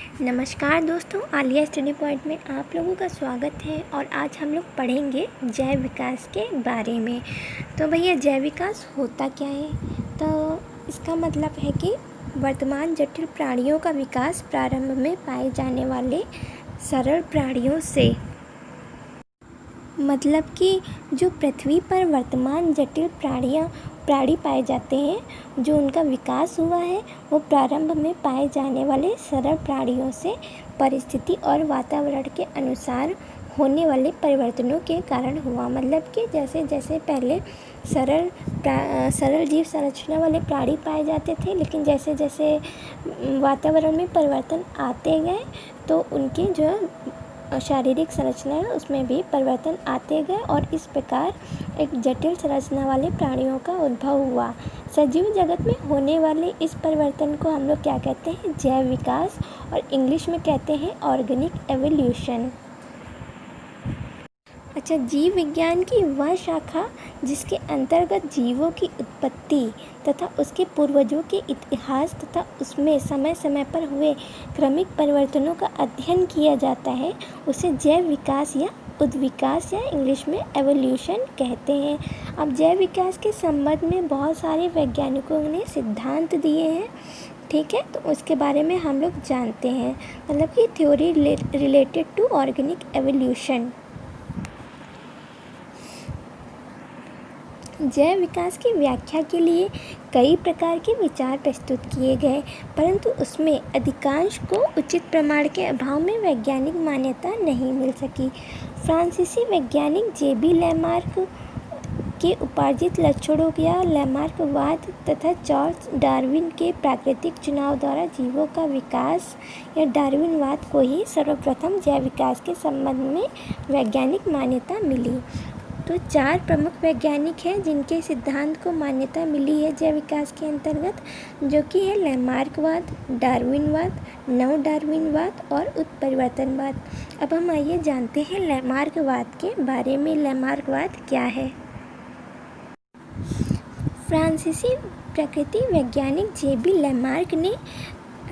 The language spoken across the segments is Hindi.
नमस्कार दोस्तों, आलिया स्टडी पॉइंट में आप लोगों का स्वागत है। और आज हम लोग पढ़ेंगे जैव विकास के बारे में। तो भैया, जैव विकास होता क्या है? तो इसका मतलब है कि वर्तमान जटिल प्राणियों का विकास प्रारंभ में पाए जाने वाले सरल प्राणियों से, मतलब कि जो पृथ्वी पर वर्तमान जटिल प्राणी पाए जाते हैं, जो उनका विकास हुआ है वो प्रारंभ में पाए जाने वाले सरल प्राणियों से परिस्थिति और वातावरण के अनुसार होने वाले परिवर्तनों के कारण हुआ। मतलब कि जैसे जैसे पहले सरल जीव संरचना वाले प्राणी पाए जाते थे, लेकिन जैसे जैसे वातावरण में परिवर्तन आते गए तो उनके जो शारीरिक संरचना है उसमें भी परिवर्तन आते गए और इस प्रकार एक जटिल संरचना वाले प्राणियों का उद्भव हुआ। सजीव जगत में होने वाले इस परिवर्तन को हम लोग क्या कहते हैं? जैव विकास, और इंग्लिश में कहते हैं ऑर्गेनिक एवोल्यूशन। अच्छा, जीव विज्ञान की वह शाखा जिसके अंतर्गत जीवों की उत्पत्ति तथा उसके पूर्वजों के इतिहास तथा उसमें समय समय पर हुए क्रमिक परिवर्तनों का अध्ययन किया जाता है, उसे जैव विकास या उद्विकास या इंग्लिश में एवोल्यूशन कहते हैं। अब जैव विकास के संबंध में बहुत सारे वैज्ञानिकों ने सिद्धांत दिए हैं, ठीक है, तो उसके बारे में हम लोग जानते हैं। मतलब कि theory related to organic evolution. जैव विकास की व्याख्या के लिए कई प्रकार के विचार प्रस्तुत किए गए, परंतु उसमें अधिकांश को उचित प्रमाण के अभाव में वैज्ञानिक मान्यता नहीं मिल सकी। फ्रांसीसी वैज्ञानिक जे.बी. लैमार्क के उपार्जित लक्षणों या लैमार्कवाद तथा चार्ल्स डार्विन के प्राकृतिक चुनाव द्वारा जीवों का विकास या डार्विनवाद को ही सर्वप्रथम जैव विकास के संबंध में वैज्ञानिक मान्यता मिली। तो 4 प्रमुख वैज्ञानिक हैं जिनके सिद्धांत को मान्यता मिली है जैव विकास के अंतर्गत, जो कि है लैमार्कवाद, डार्विनवाद, नव डार्विनवाद और उत्परिवर्तनवाद। अब हम आइए जानते हैं लैमार्कवाद के बारे में। लैमार्कवाद क्या है? फ्रांसीसी प्रकृति वैज्ञानिक जे.बी. लैमार्क ने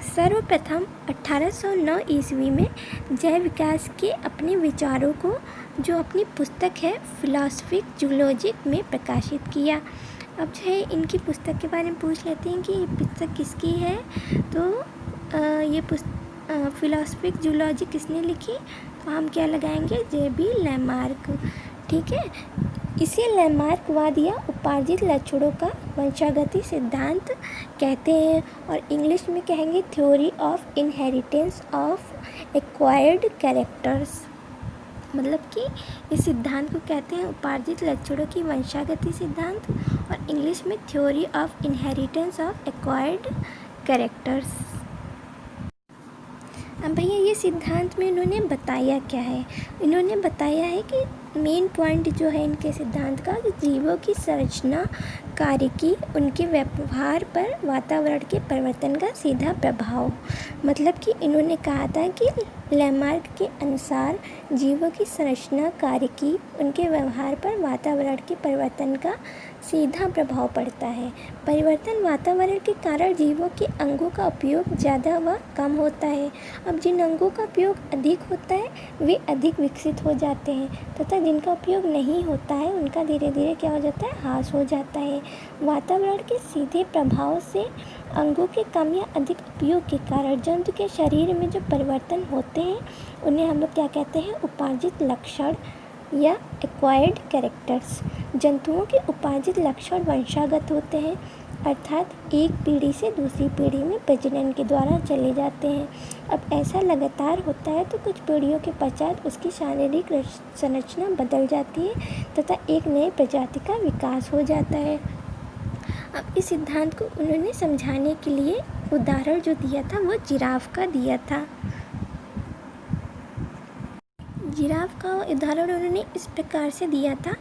सर्वप्रथम 1809 ईस्वी में जैव विकास के अपने विचारों को, जो अपनी पुस्तक है फिलॉसफिक जूलॉजिक में प्रकाशित किया। अब जो है इनकी पुस्तक के बारे में पूछ लेते हैं कि ये पुस्तक किसकी है। तो ये फिलॉसफिक जूलॉजिक किसने लिखी? तो हम क्या लगाएंगे? जे.बी. लैमार्क, ठीक है। इसे लैमार्कवाद या उपार्जित लक्षणों का वंशागति सिद्धांत कहते हैं, और इंग्लिश में कहेंगे theory of inheritance of acquired characters. मतलब कि इस सिद्धांत को कहते हैं उपार्जित लक्षणों की वंशागति सिद्धांत, और इंग्लिश में theory of inheritance of acquired characters. अब भैया, ये सिद्धांत में इन्होंने बताया क्या है? इन्होंने बताया है कि मेन पॉइंट जो है इनके सिद्धांत का, जीवों की संरचना, कार्यकी, उनके व्यवहार पर वातावरण के परिवर्तन का सीधा प्रभाव। मतलब कि इन्होंने कहा था कि लैमार्क के अनुसार जीवों की संरचना, कार्यकी, उनके व्यवहार पर वातावरण के परिवर्तन का सीधा प्रभाव पड़ता है। परिवर्तन वातावरण के कारण जीवों के अंगों का उपयोग ज़्यादा व कम होता है। अब जिन अंगों का उपयोग अधिक होता है वे अधिक विकसित हो जाते हैं, तथा जिनका उपयोग नहीं होता है उनका धीरे धीरे क्या हो जाता है? ह्रास हो जाता है। वातावरण के सीधे प्रभाव से अंगों के कम या अधिक उपयोग के कारण जंतु के शरीर में जो परिवर्तन होते हैं उन्हें हम लोग क्या कहते हैं? उपार्जित लक्षण या एक्वायर्ड कैरेक्टर्स। जंतुओं के उपार्जित लक्षण वंशागत होते हैं, अर्थात एक पीढ़ी से दूसरी पीढ़ी में प्रजनन के द्वारा चले जाते हैं। अब ऐसा लगातार होता है तो कुछ पीढ़ियों के पश्चात उसकी शारीरिक संरचना बदल जाती है तथा एक नए प्रजाति का विकास हो जाता है। अब इस सिद्धांत को उन्होंने समझाने के लिए उदाहरण जो दिया था वो जिराफ का दिया था। जिराफ का उदाहरण उन्होंने इस प्रकार से दिया था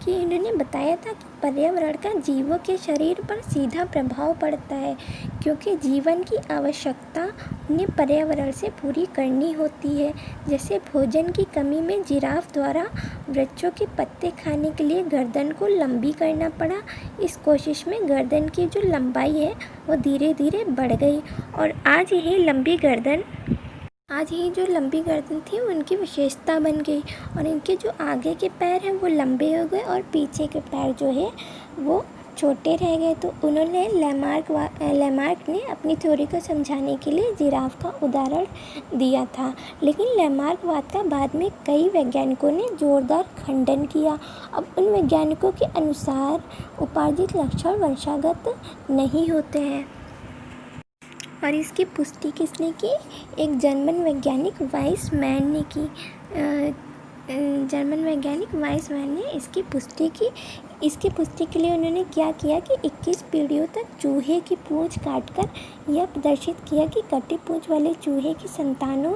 कि इन्होंने बताया था कि पर्यावरण का जीवों के शरीर पर सीधा प्रभाव पड़ता है, क्योंकि जीवन की आवश्यकता उन्हें पर्यावरण से पूरी करनी होती है। जैसे भोजन की कमी में जिराफ द्वारा वृक्षों के पत्ते खाने के लिए गर्दन को लंबी करना पड़ा। इस कोशिश में गर्दन की जो लंबाई है वो धीरे धीरे बढ़ गई, और आज यह लंबी गर्दन आज ये जो लंबी गर्दन थी वो उनकी विशेषता बन गई और इनके जो आगे के पैर हैं वो लंबे हो गए और पीछे के पैर जो है वो छोटे रह गए। तो उन्होंने लैमार्क ने अपनी थ्योरी को समझाने के लिए जिराफ का उदाहरण दिया था, लेकिन लैमार्कवाद का बाद में कई वैज्ञानिकों ने जोरदार खंडन किया। अब उन वैज्ञानिकों के अनुसार उपार्जित लक्षण वंशागत नहीं होते हैं और इसकी पुष्टि किसने की? एक जर्मन वैज्ञानिक वाइसमैन ने की। जर्मन वैज्ञानिक वाइसमैन ने इसकी पुष्टि की। इसकी पुष्टि के लिए उन्होंने क्या किया कि 21 पीढ़ियों तक चूहे की पूंछ काटकर यह प्रदर्शित किया कि कटी पूंछ वाले चूहे की संतानों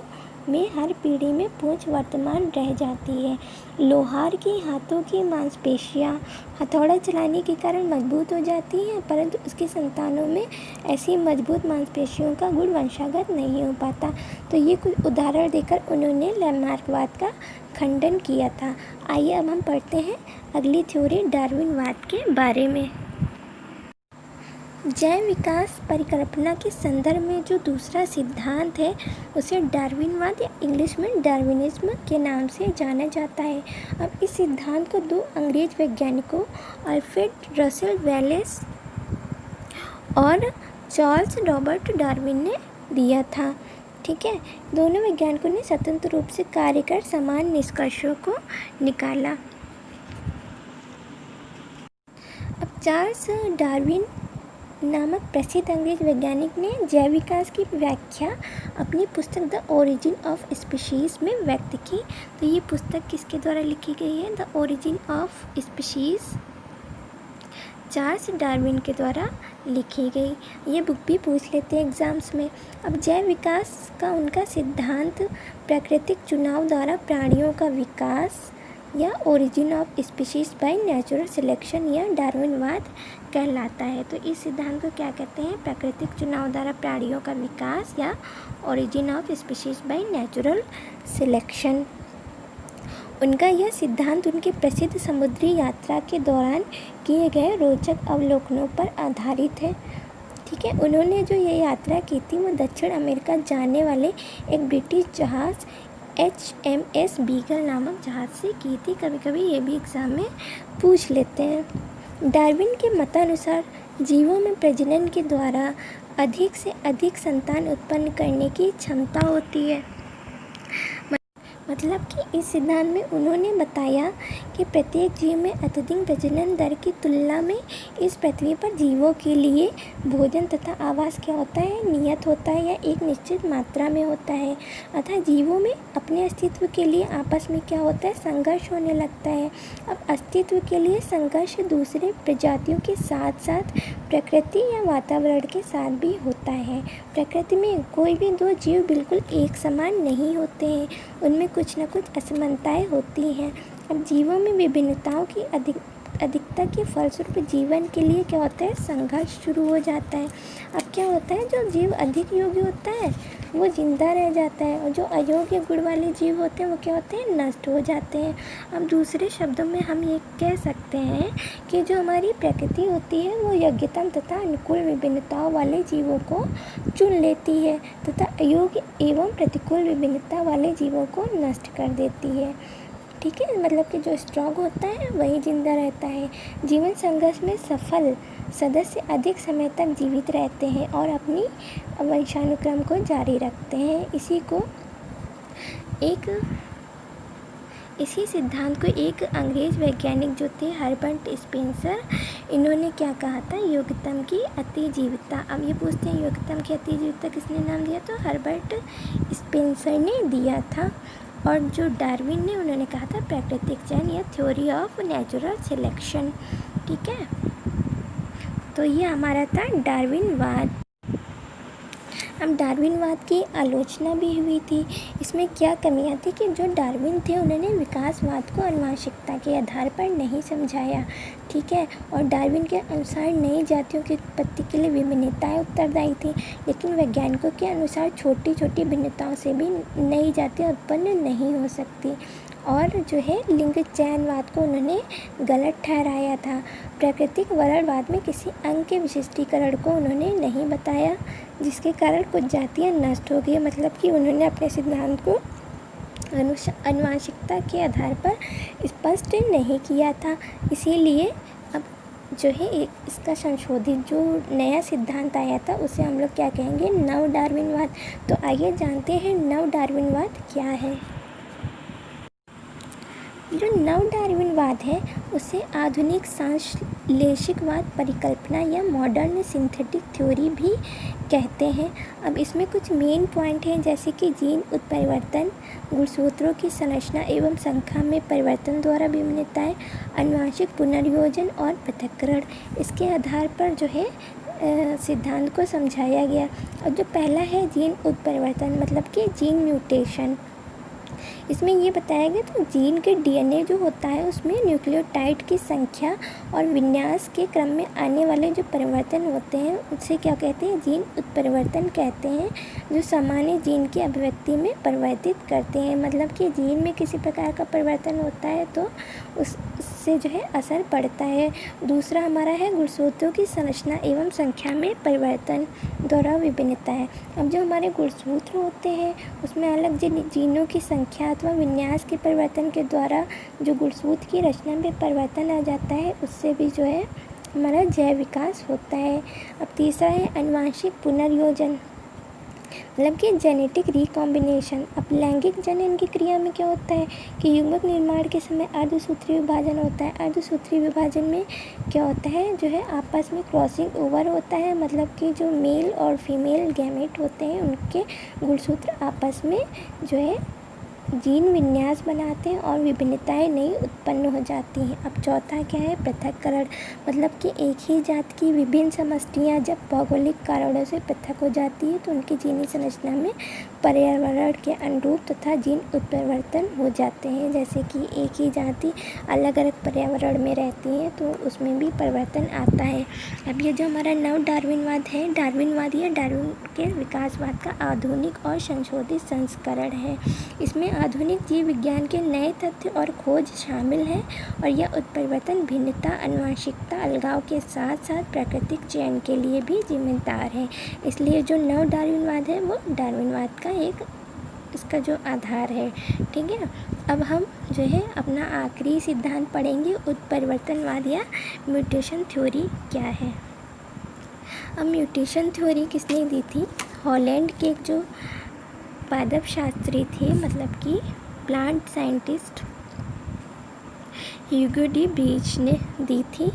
में हर पीढ़ी में पूंछ वर्तमान रह जाती है। लोहार की हाथों की मांसपेशियां हथौड़ा चलाने के कारण मजबूत हो जाती हैं, परंतु उसकी संतानों में ऐसी मजबूत मांसपेशियों का गुण वंशागत नहीं हो पाता। तो ये कुछ उदाहरण देकर उन्होंने लैमार्कवाद का खंडन किया था। आइए अब हम पढ़ते हैं अगली थ्योरी डार्विनवाद के बारे में। जैव विकास परिकल्पना के संदर्भ में जो दूसरा सिद्धांत है उसे डार्विनवाद या इंग्लिश में डार्विनिज्म के नाम से जाना जाता है। अब इस सिद्धांत को दो अंग्रेज वैज्ञानिकों अल्फ्रेड रसेल वेलेस और चार्ल्स रॉबर्ट डार्विन ने दिया था। ठीक है, दोनों वैज्ञानिकों ने स्वतंत्र रूप से कार्य कर समान निष्कर्षों को निकाला। अब चार्ल्स डार्विन नामक प्रसिद्ध अंग्रेज वैज्ञानिक ने जैव विकास की व्याख्या अपनी पुस्तक द ओरिजिन ऑफ स्पीशीज़ में व्यक्त की। तो ये पुस्तक किसके द्वारा लिखी गई है? The origin of species Charles Darwin के द्वारा लिखी गई। ये बुक भी पूछ लेते हैं एग्ज़ाम्स में। अब जैव विकास का उनका सिद्धांत प्राकृतिक चुनाव द्वारा प्राणियों का विकास या origin of species by natural selection या डार्विनवाद कहलाता है। तो इस सिद्धांत को क्या कहते हैं? प्राकृतिक चुनाव द्वारा प्राणियों का विकास या origin of species by natural selection. उनका यह सिद्धांत उनकी प्रसिद्ध समुद्री यात्रा के दौरान किए गए रोचक अवलोकनों पर आधारित है। ठीक है, उन्होंने जो ये यात्रा की थी वो दक्षिण अमेरिका जाने वाले एक ब्रिटिश जहाज़ HMS बीगल नामक जहाज़ से की थी। कभी कभी ये भी एग्ज़ाम में पूछ लेते हैं। डार्विन के मतानुसार जीवों में प्रजनन के द्वारा अधिक से अधिक संतान उत्पन्न करने की क्षमता होती है। मतलब कि इस सिद्धांत में उन्होंने बताया कि प्रत्येक जीव में अत्यधिक प्रजनन दर की तुलना में इस पृथ्वी पर जीवों के लिए भोजन तथा आवास क्या होता है? नियत होता है या एक निश्चित मात्रा में होता है। अतः जीवों में अपने अस्तित्व के लिए आपस में क्या होता है? संघर्ष होने लगता है। अब अस्तित्व के लिए संघर्ष दूसरे प्रजातियों के साथ साथ प्रकृति या वातावरण के साथ भी होता है। प्रकृति में कोई भी दो जीव बिल्कुल एक समान नहीं होते हैं, उनमें कुछ न कुछ असमानताएं होती हैं। अब जीवों में विभिन्नताओं की अधिकता के फलस्वरूप जीवन के लिए क्या होता है? संघर्ष शुरू हो जाता है। अब क्या होता है? जो जीव अधिक योग्य होता है वो जिंदा रह जाता है और जो अयोग्य गुण वाले जीव होते हैं वो क्या होते हैं? नष्ट हो जाते हैं। अब दूसरे शब्दों में हम ये कह सकते हैं कि जो हमारी प्रकृति होती है वो योग्यतम तथा अनुकूल विभिन्नताओं वाले जीवों को चुन लेती है तथा अयोग्य एवं प्रतिकूल विभिन्नता वाले जीवों को नष्ट कर देती है। ठीक है, मतलब कि जो स्ट्रॉन्ग होता है वही जिंदा रहता है। जीवन संघर्ष में सफल सदस्य अधिक समय तक जीवित रहते हैं और अपनी वंशानुक्रम को जारी रखते हैं। इसी सिद्धांत को एक अंग्रेज वैज्ञानिक जो थे हर्बर्ट स्पेंसर, इन्होंने क्या कहा था? योग्यतम की अतिजीविता। अब ये पूछते हैं योग्यतम की अतिजीविता किसने नाम दिया? तो हर्बर्ट स्पेंसर ने दिया था। और जो डार्विन ने उन्होंने कहा था प्राकृतिक चयन या थ्योरी ऑफ नेचुरल सिलेक्शन। ठीक है, तो ये हमारा था डार्विनवाद। अब डार्विनवाद की आलोचना भी हुई थी। इसमें क्या कमियां थी कि जो डार्विन थे उन्होंने विकासवाद को आनुवंशिकता के आधार पर नहीं समझाया। ठीक है। और डार्विन के अनुसार नई जातियों की उत्पत्ति के लिए विभिन्नताएं उत्तरदायी थी, लेकिन वैज्ञानिकों के अनुसार छोटी छोटी भिन्नताओं से भी नई जातियाँ उत्पन्न नहीं हो सकती। और जो है लिंग चयनवाद को उन्होंने गलत ठहराया था। प्राकृतिक वर्णवाद में किसी अंग के विशिष्टीकरण को उन्होंने नहीं बताया, जिसके कारण कुछ जातियाँ नष्ट हो गई। मतलब कि उन्होंने अपने सिद्धांत को आनुवंशिकता के आधार पर स्पष्ट नहीं किया था। इसीलिए अब जो है इसका संशोधित जो नया सिद्धांत आया था उसे हम लोग क्या कहेंगे, नव डार्विनवाद। तो आइए जानते हैं नव डार्विनवाद क्या है। जो नव डार्विनवाद है उसे आधुनिक सांश्लेषिकवाद परिकल्पना या मॉडर्न सिंथेटिक थ्योरी भी कहते हैं। अब इसमें कुछ मेन पॉइंट हैं, जैसे कि जीन उत्परिवर्तन, गुणसूत्रों की संरचना एवं संख्या में परिवर्तन द्वारा विभिन्नताएं, आनुवंशिक पुनर्योजन और पृथक्करण। इसके आधार पर जो है सिद्धांत को समझाया गया। और जो पहला है जीन उत्परिवर्तन, मतलब कि जीन म्यूटेशन। इसमें ये बताया गया तो जीन के डीएनए जो होता है उसमें न्यूक्लियोटाइड की संख्या और विन्यास के क्रम में आने वाले जो परिवर्तन होते हैं उसे क्या कहते हैं, जीन उत्परिवर्तन कहते हैं, जो सामान्य जीन की अभिव्यक्ति में परिवर्तित करते हैं। मतलब कि जीन में किसी प्रकार का परिवर्तन होता है तो उससे जो है असर पड़ता है। दूसरा हमारा है गुणसूत्रों की संरचना एवं संख्या में परिवर्तन द्वारा विभिन्नता है। अब जो हमारे गुणसूत्र होते हैं उसमें अलग जीनों की संख्या अथवा विन्यास के परिवर्तन के द्वारा जो गुणसूत्र की रचना में परिवर्तन आ जाता है, उससे भी जो है हमारा जैव विकास होता है। अब तीसरा है आनुवंशिक पुनर्योजन, मतलब कि जेनेटिक रिकॉम्बिनेशन। अब लैंगिक जनन की क्रिया में क्या होता है कि युग्मक निर्माण के समय अर्धसूत्री विभाजन होता है। अर्धसूत्री विभाजन में क्या होता है, जो है आपस में क्रॉसिंग ओवर होता है, मतलब कि जो मेल और फीमेल गैमेट होते हैं उनके गुणसूत्र आपस में जो है जीन विन्यास बनाते हैं और विभिन्नताएं नई उत्पन्न हो जाती हैं। अब चौथा क्या है, पृथक्करण, मतलब कि एक ही जात की विभिन्न समष्टियां जब भौगोलिक कारणों से पृथक हो जाती है तो उनकी जीनी संरचना में पर्यावरण के अनुरूप तथा जीन उत्परिवर्तन हो जाते हैं। जैसे कि एक ही जाति अलग अलग पर्यावरण में रहती है तो उसमें भी परिवर्तन आता है। अब ये जो हमारा नव डार्विनवाद है, डार्विनवाद या डार्विन के विकासवाद का आधुनिक और संशोधित संस्करण है। इसमें आधुनिक जीव विज्ञान के नए तथ्य और खोज शामिल है और यह उत्परिवर्तन, भिन्नता, आनुवंशिकता, अलगाव के साथ साथ प्राकृतिक चयन के लिए भी जिम्मेदार है। इसलिए जो नव डार्विनवाद है वो डार्विनवाद का एक इसका जो आधार है। ठीक है, अब हम जो है अपना आखिरी सिद्धांत पढ़ेंगे, उत्परिवर्तनवाद या म्यूटेशन थ्योरी क्या है। अब म्यूटेशन थ्योरी किसने दी थी, हॉलैंड के जो पादप शास्त्री थे, मतलब कि plant scientist Hugo de breach ने दी थी।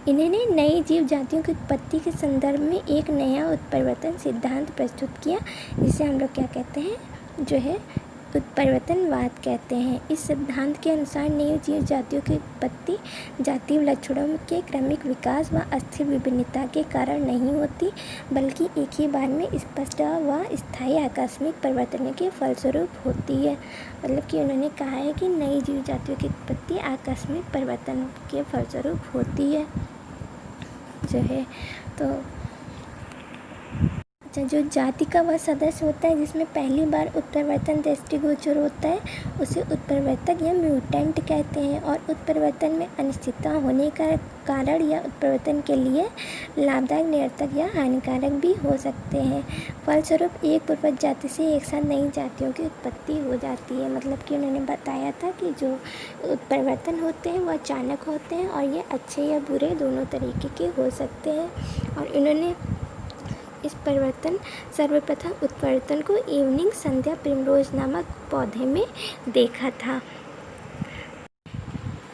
इन्होंने नई जीव जातियों की उत्पत्ति के संदर्भ में एक नया उत्परिवर्तन सिद्धांत प्रस्तुत किया, जिसे हम लोग क्या कहते हैं, जो है उत्परिवर्तनवाद कहते हैं। इस सिद्धांत के अनुसार नई जीव जातियों की उत्पत्ति जातीय लक्षणों के क्रमिक विकास व अस्थिर विभिन्नता के कारण नहीं होती, बल्कि एक ही बार में स्पष्ट व स्थायी आकस्मिक परिवर्तनों के फलस्वरूप होती है। मतलब कि उन्होंने कहा है कि नई जीव जातियों की उत्पत्ति आकस्मिक परिवर्तन के फलस्वरूप होती है जो है। तो जो जाति का वह सदस्य होता है जिसमें पहली बार उत्परिवर्तन दृष्टिगोचर होता है उसे उत्परिवर्तक या म्यूटेंट कहते हैं। और उत्परिवर्तन में अनिश्चितता होने का कारण या उत्परिवर्तन के लिए लाभदायक, निरर्थक या हानिकारक भी हो सकते हैं। फलस्वरूप एक पूर्वज जाति से एक साथ नई जातियों की उत्पत्ति हो जाती है। मतलब कि उन्होंने बताया था कि जो उत्परिवर्तन होते हैं वह अचानक होते हैं और ये अच्छे या बुरे दोनों तरीके के हो सकते हैं। और इन्होंने इस सर्वप्रथम उत्परिवर्तन को इवनिंग संध्या प्रिमरोज नामक पौधे में देखा था।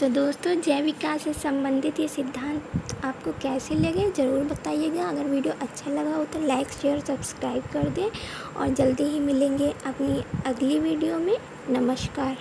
तो दोस्तों, जैव विकास से संबंधित ये सिद्धांत आपको कैसे लगे ज़रूर बताइएगा। अगर वीडियो अच्छा लगा हो तो लाइक, शेयर, सब्सक्राइब कर दें और जल्दी ही मिलेंगे अपनी अगली वीडियो में। नमस्कार।